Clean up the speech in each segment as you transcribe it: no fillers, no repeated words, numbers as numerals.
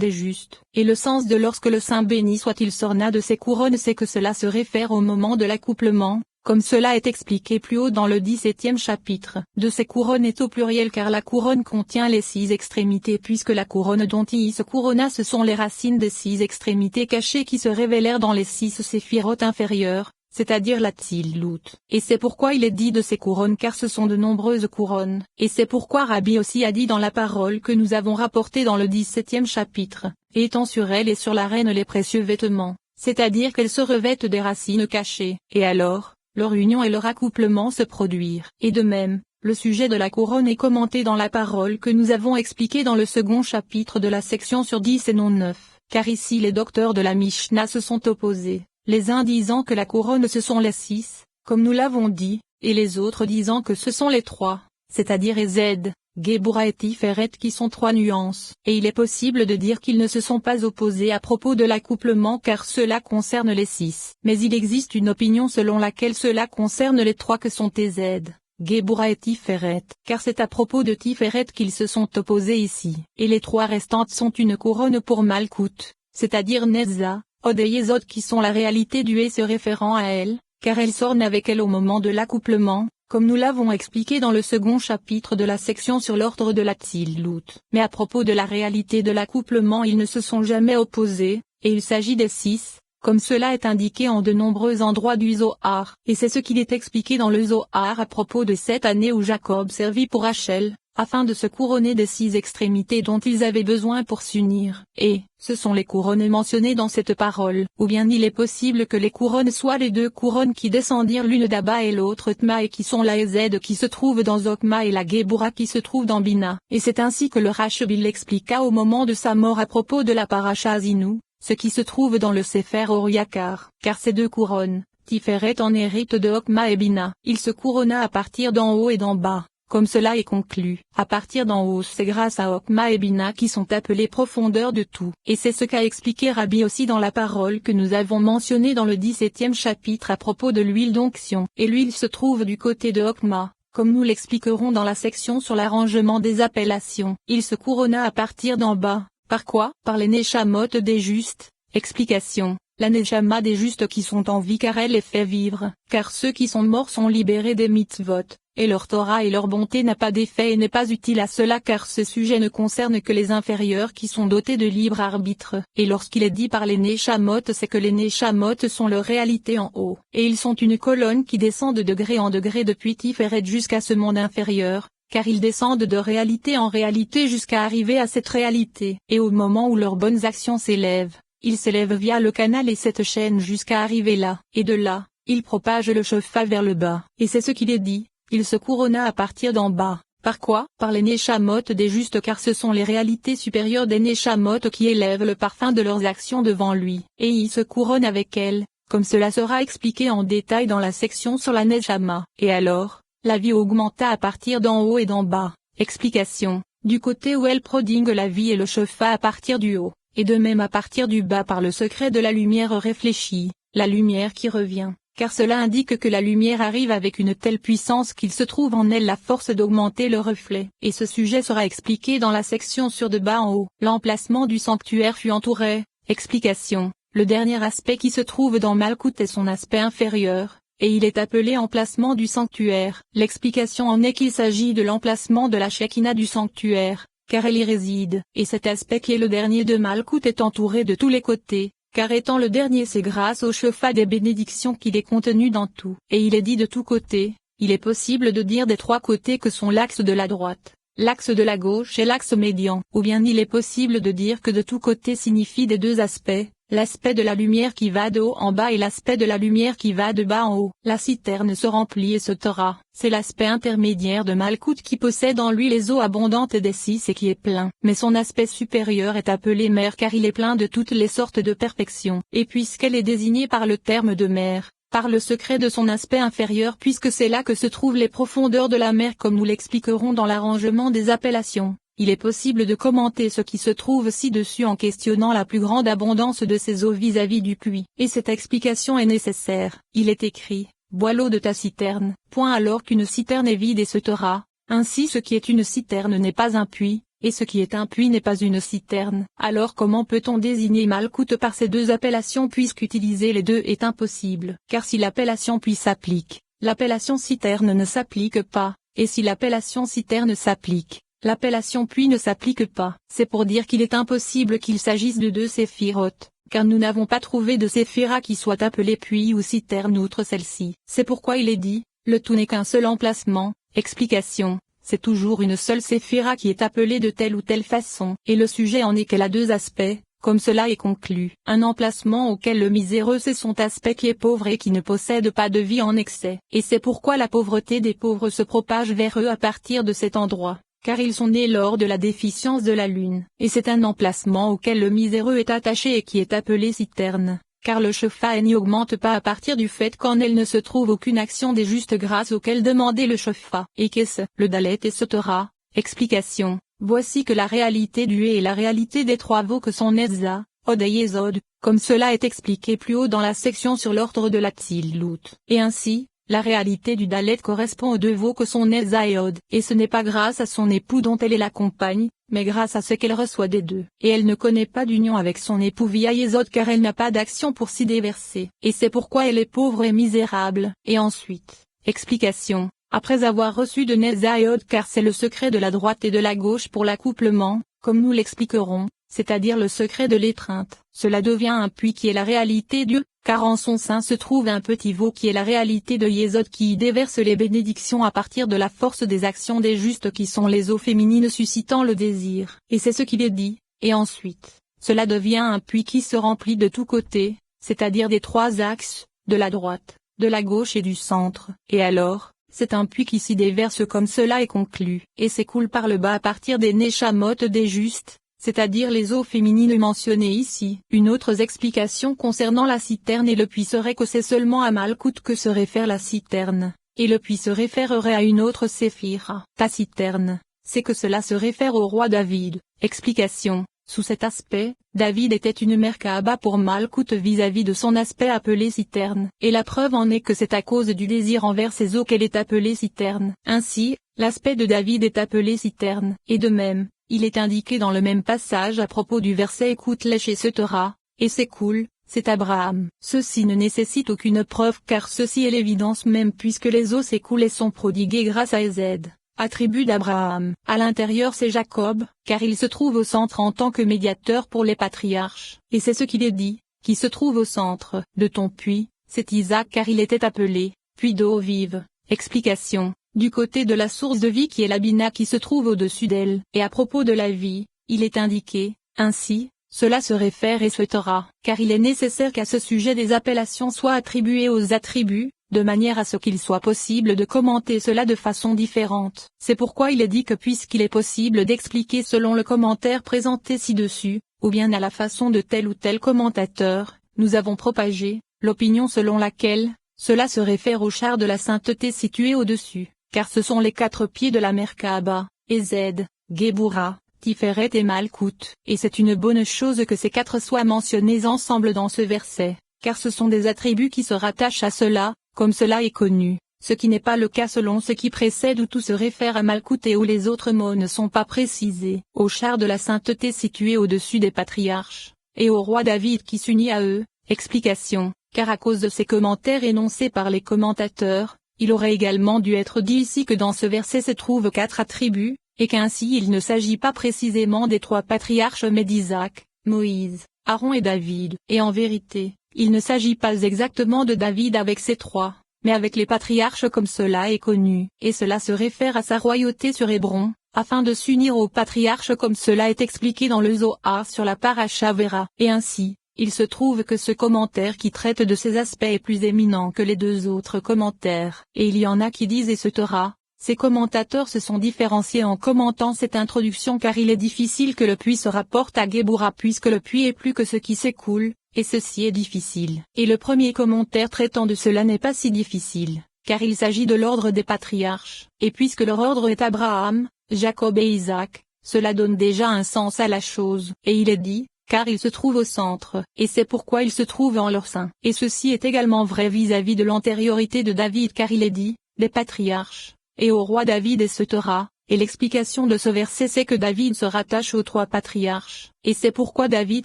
des justes. Et le sens de lorsque le Saint béni soit-il s'orna de ses couronnes, c'est que cela se réfère au moment de l'accouplement, comme cela est expliqué plus haut dans le 17e chapitre. De ces couronnes est au pluriel car la couronne contient les 6 extrémités, puisque la couronne dont il se couronna ce sont les racines des 6 extrémités cachées qui se révélèrent dans les 6 séphirotes inférieures, c'est-à-dire la Tzilut. Et c'est pourquoi il est dit de ces couronnes car ce sont de nombreuses couronnes. Et c'est pourquoi Rabbi aussi a dit dans la parole que nous avons rapportée dans le 17e chapitre, étant sur elle et sur la reine les précieux vêtements, c'est-à-dire qu'elles se revêtent des racines cachées. Et alors, leur union et leur accouplement se produire. Et de même, le sujet de la couronne est commenté dans la parole que nous avons expliquée dans le second chapitre de la section sur 10 et non 9, car ici les docteurs de la Mishnah se sont opposés, les uns disant que la couronne ce sont les 6, comme nous l'avons dit, et les autres disant que ce sont les 3, c'est-à-dire Ezed, Gebura et Tiferet qui sont 3 nuances. Et il est possible de dire qu'ils ne se sont pas opposés à propos de l'accouplement car cela concerne les 6. Mais il existe une opinion selon laquelle cela concerne les 3 que sont Ezed, Gebura et Tiferet, car c'est à propos de Tiferet qu'ils se sont opposés ici. Et les 3 restantes sont une couronne pour Malkout, c'est-à-dire Nezza, Od et Yesod qui sont la réalité du et se référant à elle, car elle s'orne avec elle au moment de l'accouplement, comme nous l'avons expliqué dans le second chapitre de la section sur l'ordre de la Tzilut. Mais à propos de la réalité de l'accouplement ils ne se sont jamais opposés, et il s'agit des 6, comme cela est indiqué en de nombreux endroits du Zohar. Et c'est ce qu'il est expliqué dans le Zohar à propos de cette année où Jacob servit pour Rachel, afin de se couronner des 6 extrémités dont ils avaient besoin pour s'unir. Et, ce sont les couronnes mentionnées dans cette parole. Ou bien il est possible que les couronnes soient les 2 couronnes qui descendirent l'une d'Abba et l'autre Tma et qui sont la Ezed qui se trouve dans Zokma et la Gebura qui se trouve dans Bina. Et c'est ainsi que le Rashbi l'expliqua au moment de sa mort à propos de la Paracha Azinu, ce qui se trouve dans le Sefer Oriakar. Car ces 2 couronnes, Tiferet en hérite de Okma et Bina. Il se couronna à partir d'en haut et d'en bas. Comme cela est conclu, à partir d'en haut c'est grâce à Okma et Bina qui sont appelés profondeur de tout. Et c'est ce qu'a expliqué Rabbi aussi dans la parole que nous avons mentionnée dans le 17e chapitre à propos de l'huile d'onction. Et l'huile se trouve du côté de Okma, comme nous l'expliquerons dans la section sur l'arrangement des appellations. Il se couronna à partir d'en bas. Par quoi? Par les Neshamot des justes. Explication. La Neshama des justes qui sont en vie car elle les fait vivre, car ceux qui sont morts sont libérés des mitzvot, et leur Torah et leur bonté n'a pas d'effet et n'est pas utile à cela car ce sujet ne concerne que les inférieurs qui sont dotés de libre arbitre. Et lorsqu'il est dit par les Neshamot c'est que les Neshamot sont leur réalité en haut, et ils sont une colonne qui descend de degré en degré depuis Tiferet jusqu'à ce monde inférieur, car ils descendent de réalité en réalité jusqu'à arriver à cette réalité. Et au moment où leurs bonnes actions s'élèvent, ils s'élèvent via le canal et cette chaîne jusqu'à arriver là, et de là, ils propagent le shofar vers le bas. Et c'est ce qu'il est dit, il se couronna à partir d'en bas. Par quoi? Par les Neshamot des justes car ce sont les réalités supérieures des Neshamot qui élèvent le parfum de leurs actions devant lui. Et il se couronne avec elles, comme cela sera expliqué en détail dans la section sur la Neshama. Et alors, la vie augmenta à partir d'en haut et d'en bas. Explication. Du côté où elle prodigue la vie et le shofar à partir du haut, et de même à partir du bas par le secret de la lumière réfléchie, la lumière qui revient, car cela indique que la lumière arrive avec une telle puissance qu'il se trouve en elle la force d'augmenter le reflet. Et ce sujet sera expliqué dans la section sur de bas en haut. L'emplacement du sanctuaire fut entouré. Explication. Le dernier aspect qui se trouve dans Malkout est son aspect inférieur, et il est appelé emplacement du sanctuaire. L'explication en est qu'il s'agit de l'emplacement de la Shekinah du sanctuaire, car elle y réside. Et cet aspect qui est le dernier de Malkout est entouré de tous les côtés, car étant le dernier c'est grâce au shofar des bénédictions qu'il est contenu dans tout. Et il est dit de tous côtés, il est possible de dire des 3 côtés que sont l'axe de la droite, l'axe de la gauche et l'axe médian. Ou bien il est possible de dire que de tous côtés signifie des 2 aspects, l'aspect de la lumière qui va de haut en bas et l'aspect de la lumière qui va de bas en haut. La citerne se remplit et se taura. C'est l'aspect intermédiaire de Malkout qui possède en lui les eaux abondantes des 6 et qui est plein. Mais son aspect supérieur est appelé mer car il est plein de toutes les sortes de perfection. Et puisqu'elle est désignée par le terme de mer, par le secret de son aspect inférieur puisque c'est là que se trouvent les profondeurs de la mer comme nous l'expliquerons dans l'arrangement des appellations. Il est possible de commenter ce qui se trouve ci-dessus en questionnant la plus grande abondance de ces eaux vis-à-vis du puits. Et cette explication est nécessaire. Il est écrit, bois l'eau de ta citerne. Point alors qu'une citerne est vide et se taura. Ainsi ce qui est une citerne n'est pas un puits, et ce qui est un puits n'est pas une citerne. Alors comment peut-on désigner Malkout par ces deux appellations puisqu'utiliser les deux est impossible? Car si l'appellation puits s'applique, l'appellation citerne ne s'applique pas, et si l'appellation citerne s'applique, l'appellation puits ne s'applique pas. C'est pour dire qu'il est impossible qu'il s'agisse de deux séphirotes, car nous n'avons pas trouvé de séphira qui soit appelé puits ou citerne outre celle-ci. C'est pourquoi il est dit, le tout n'est qu'un seul emplacement. Explication. C'est toujours une seule séphira qui est appelée de telle ou telle façon, et le sujet en est qu'elle a deux aspects, comme cela est conclu. Un emplacement auquel le miséreux c'est son aspect qui est pauvre et qui ne possède pas de vie en excès. Et c'est pourquoi la pauvreté des pauvres se propage vers eux à partir de cet endroit, car ils sont nés lors de la déficience de la lune. Et c'est un emplacement auquel le miséreux est attaché et qui est appelé citerne. Car le Shepha n'y augmente pas à partir du fait qu'en elle ne se trouve aucune action des justes grâces auxquelles demander le Shepha. Et qu'est-ce, le Dalet et ce Torah? Explication. Voici que la réalité du et la réalité des trois veaux que sont Nezza, Od et Yesod, comme cela est expliqué plus haut dans la section sur l'ordre de la Tzilut. Et ainsi, la réalité du Dalet correspond aux deux veaux que sont Nezza et Od. Et ce n'est pas grâce à son époux dont elle est la compagne, mais grâce à ce qu'elle reçoit des deux. Et elle ne connaît pas d'union avec son époux via Yesod car elle n'a pas d'action pour s'y déverser. Et c'est pourquoi elle est pauvre et misérable. Et ensuite, explication. Après avoir reçu de Nezza et Od car c'est le secret de la droite et de la gauche pour l'accouplement, comme nous l'expliquerons, c'est-à-dire le secret de l'étreinte. Cela devient un puits qui est la réalité du, car en son sein se trouve un petit veau qui est la réalité de Yesod qui y déverse les bénédictions à partir de la force des actions des justes qui sont les eaux féminines suscitant le désir. Et c'est ce qu'il est dit, et ensuite, cela devient un puits qui se remplit de tous côtés, c'est-à-dire des trois axes, de la droite, de la gauche et du centre. Et alors, c'est un puits qui s'y déverse comme cela est conclu, et s'écoule par le bas à partir des Neshamot des justes, c'est-à-dire les eaux féminines mentionnées ici. Une autre explication concernant la citerne et le puits serait que c'est seulement à Malkout que se réfère la citerne, et le puits se référerait à une autre séphira. Ta citerne, c'est que cela se réfère au roi David. Explication. Sous cet aspect, David était une Merkaba pour Malkout vis-à-vis de son aspect appelé citerne. Et la preuve en est que c'est à cause du désir envers ces eaux qu'elle est appelée citerne. Ainsi, l'aspect de David est appelé citerne. Et de même, il est indiqué dans le même passage à propos du verset écoute-les chez ce Torah, et s'écoule, c'est Abraham. Ceci ne nécessite aucune preuve car ceci est l'évidence même puisque les eaux s'écoulent et sont prodiguées grâce à Ezed, attribut d'Abraham. À l'intérieur c'est Jacob, car il se trouve au centre en tant que médiateur pour les patriarches. Et c'est ce qu'il est dit, qui se trouve au centre de ton puits, c'est Isaac car il était appelé, puits d'eau vive. Explication. Du côté de la source de vie qui est la Bina qui se trouve au-dessus d'elle. Et à propos de la vie, il est indiqué, ainsi, cela se réfère et se Torah, car il est nécessaire qu'à ce sujet des appellations soient attribuées aux attributs, de manière à ce qu'il soit possible de commenter cela de façon différente. C'est pourquoi il est dit que puisqu'il est possible d'expliquer selon le commentaire présenté ci-dessus, ou bien à la façon de tel ou tel commentateur, nous avons propagé l'opinion selon laquelle cela se réfère au char de la sainteté situé au-dessus, car ce sont les quatre pieds de la Merkaba, Ezed, Géboura, Tiferet et Malkout. Et c'est une bonne chose que ces quatre soient mentionnés ensemble dans ce verset, car ce sont des attributs qui se rattachent à cela, comme cela est connu, ce qui n'est pas le cas selon ce qui précède où tout se réfère à Malkout et où les autres mots ne sont pas précisés, au char de la sainteté situé au-dessus des patriarches, et au roi David qui s'unit à eux. Explication. Car à cause de ces commentaires énoncés par les commentateurs, il aurait également dû être dit ici que dans ce verset se trouvent quatre attributs, et qu'ainsi il ne s'agit pas précisément des trois patriarches mais d'Isaac, Moïse, Aaron et David. Et en vérité, il ne s'agit pas exactement de David avec ces trois, mais avec les patriarches comme cela est connu. Et cela se réfère à sa royauté sur Hébron, afin de s'unir aux patriarches comme cela est expliqué dans le Zohar sur la Paracha Vera. Et ainsi, il se trouve que ce commentaire qui traite de ces aspects est plus éminent que les deux autres commentaires. Et il y en a qui disent et ce Torah. Ces commentateurs se sont différenciés en commentant cette introduction car il est difficile que le puits se rapporte à Géboura puisque le puits est plus que ce qui s'écoule, et ceci est difficile. Et le premier commentaire traitant de cela n'est pas si difficile, car il s'agit de l'ordre des patriarches. Et puisque leur ordre est Abraham, Jacob et Isaac, cela donne déjà un sens à la chose. Et il est dit, car il se trouve au centre, et c'est pourquoi il se trouve en leur sein. Et ceci est également vrai vis-à-vis de l'antériorité de David car il est dit, des patriarches, et au roi David et ce Torah. Et l'explication de ce verset c'est que David se rattache aux 3 patriarches, et c'est pourquoi David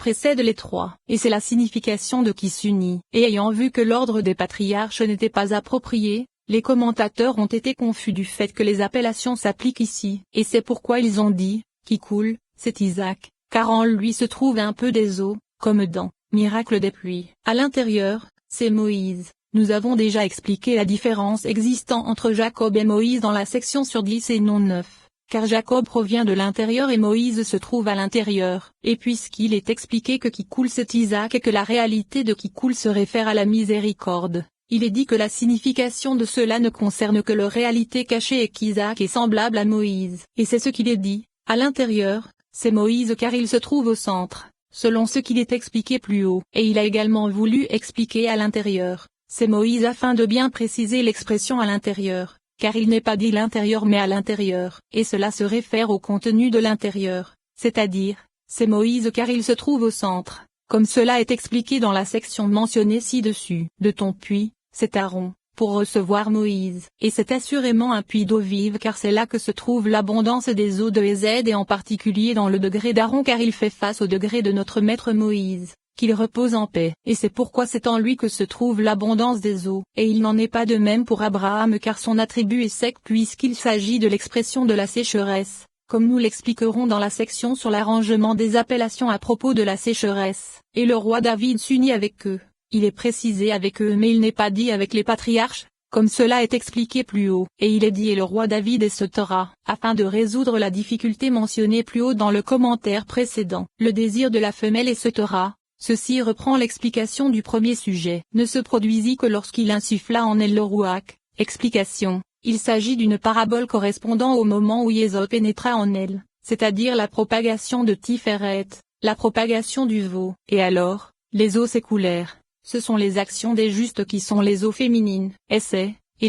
précède les 3. Et c'est la signification de qui s'unit. Et ayant vu que l'ordre des patriarches n'était pas approprié, les commentateurs ont été confus du fait que les appellations s'appliquent ici. Et c'est pourquoi ils ont dit, qui coule, c'est Isaac, car en lui se trouve un peu des eaux, comme dans miracle des pluies. À l'intérieur, c'est Moïse. Nous avons déjà expliqué la différence existant entre Jacob et Moïse dans la section sur 10 et non 9, car Jacob provient de l'intérieur et Moïse se trouve à l'intérieur. Et puisqu'il est expliqué que qui coule c'est Isaac et que la réalité de qui coule se réfère à la miséricorde, il est dit que la signification de cela ne concerne que leur réalité cachée et qu'Isaac est semblable à Moïse. Et c'est ce qu'il est dit, à l'intérieur, c'est Moïse car il se trouve au centre, selon ce qu'il est expliqué plus haut. Et il a également voulu expliquer à l'intérieur. C'est Moïse afin de bien préciser l'expression à l'intérieur, car il n'est pas dit l'intérieur mais à l'intérieur, et cela se réfère au contenu de l'intérieur, c'est-à-dire, c'est Moïse car il se trouve au centre, comme cela est expliqué dans la section mentionnée ci-dessus. De ton puits, c'est Aaron, pour recevoir Moïse, et c'est assurément un puits d'eau vive car c'est là que se trouve l'abondance des eaux de Ézède et en particulier dans le degré d'Aaron car il fait face au degré de notre maître Moïse. Qu'il repose en paix. Et c'est pourquoi c'est en lui que se trouve l'abondance des eaux. Et il n'en est pas de même pour Abraham car son attribut est sec puisqu'il s'agit de l'expression de la sécheresse, comme nous l'expliquerons dans la section sur l'arrangement des appellations à propos de la sécheresse. Et le roi David s'unit avec eux. Il est précisé avec eux mais il n'est pas dit avec les patriarches, comme cela est expliqué plus haut. Et il est dit et le roi David et ce Torah, afin de résoudre la difficulté mentionnée plus haut dans le commentaire précédent. Le désir de la femelle et ce Torah. Ceci reprend l'explication du premier sujet. Ne se produisit que lorsqu'il insuffla en elle le rouach. Explication. Il s'agit d'une parabole correspondant au moment où Yésop pénétra en elle, c'est-à-dire la propagation de Tiferet, la propagation du veau. Et alors, les eaux s'écoulèrent. Ce sont les actions des justes qui sont les eaux féminines. Et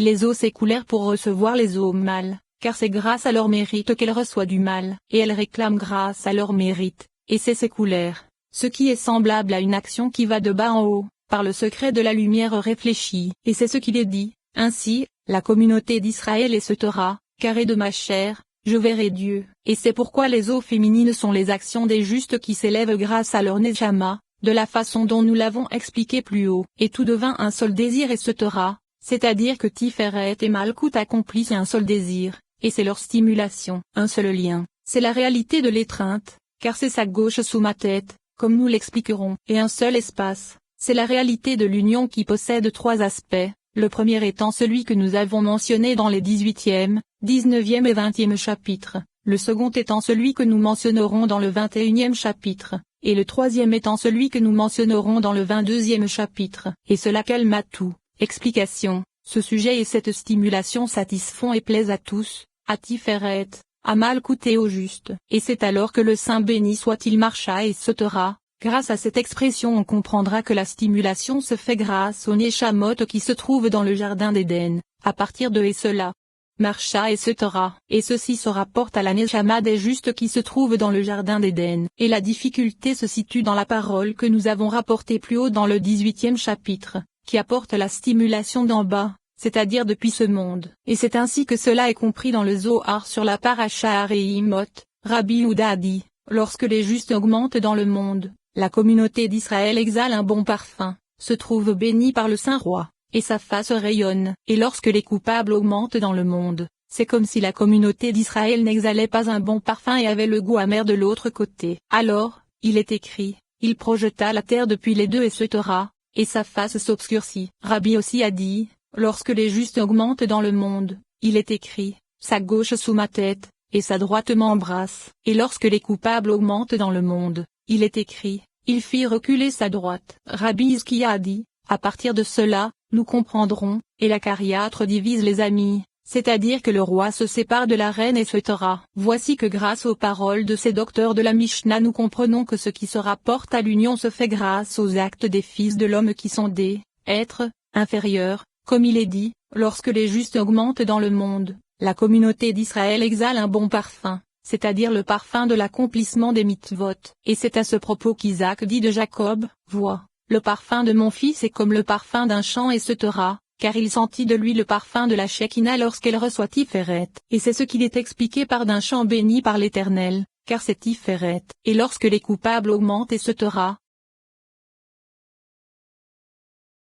les eaux s'écoulèrent pour recevoir les eaux mâles, car c'est grâce à leur mérite qu'elles reçoivent du mal. Et elles réclament grâce à leur mérite. Et s'écoulèrent. Ce qui est semblable à une action qui va de bas en haut, par le secret de la lumière réfléchie. Et c'est ce qu'il est dit, ainsi, la communauté d'Israël et ce Torah, carré de ma chair, je verrai Dieu. Et c'est pourquoi les eaux féminines sont les actions des justes qui s'élèvent grâce à leur Neshama, de la façon dont nous l'avons expliqué plus haut. Et tout devint un seul désir et ce Torah, c'est-à-dire que Tiferet et Malkout accomplissent un seul désir, et c'est leur stimulation. Un seul lien, c'est la réalité de l'étreinte, car c'est sa gauche sous ma tête, comme nous l'expliquerons. Et un seul espace, c'est la réalité de l'union qui possède 3 aspects, le premier étant celui que nous avons mentionné dans les 18e, 19e et 20e chapitres, le second étant celui que nous mentionnerons dans le 21e chapitre, et le troisième étant celui que nous mentionnerons dans le 22e chapitre. Et cela calme à tout. Explication. Ce sujet et cette stimulation satisfont et plaisent à tous, à Tiferet, à Malkout et au juste. Et c'est alors que le Saint béni soit-il marcha et sautera. Grâce à cette expression on comprendra que la stimulation se fait grâce au Neshamot qui se trouve dans le jardin d'Éden, à partir de et cela. Marcha et sautera. Et ceci se rapporte à la Neshama des justes qui se trouve dans le jardin d'Éden. Et la difficulté se situe dans la parole que nous avons rapportée plus haut dans le 18e chapitre, qui apporte la stimulation d'en bas, c'est-à-dire depuis ce monde. Et c'est ainsi que cela est compris dans le Zohar sur la paracha Areimot. Rabbi Houda a dit, lorsque les justes augmentent dans le monde, la communauté d'Israël exhale un bon parfum, se trouve bénie par le Saint Roi, et sa face rayonne. Et lorsque les coupables augmentent dans le monde, c'est comme si la communauté d'Israël n'exhalait pas un bon parfum et avait le goût amer de l'autre côté. Alors, il est écrit, il projeta la terre depuis les deux et se taura, et sa face s'obscurcit. Rabbi aussi a dit, lorsque les justes augmentent dans le monde, il est écrit, sa gauche sous ma tête, et sa droite m'embrasse. Et lorsque les coupables augmentent dans le monde, il est écrit, il fit reculer sa droite. Rabbi Hizkiya a dit, à partir de cela, nous comprendrons, et la cariâtre divise les amis, c'est-à-dire que le roi se sépare de la reine et se taira. Voici que grâce aux paroles de ces docteurs de la Mishnah nous comprenons que ce qui se rapporte à l'union se fait grâce aux actes des fils de l'homme qui sont des êtres inférieurs, comme il est dit, lorsque les justes augmentent dans le monde, la communauté d'Israël exhale un bon parfum, c'est-à-dire le parfum de l'accomplissement des mitzvot. Et c'est à ce propos qu'Isaac dit de Jacob, vois, le parfum de mon fils est comme le parfum d'un champ et se taira, car il sentit de lui le parfum de la Shekinah lorsqu'elle reçoit Tiferet. Et c'est ce qu'il est expliqué par d'un chant béni par l'Éternel, car c'est Tiferet. Et lorsque les coupables augmentent et se taira,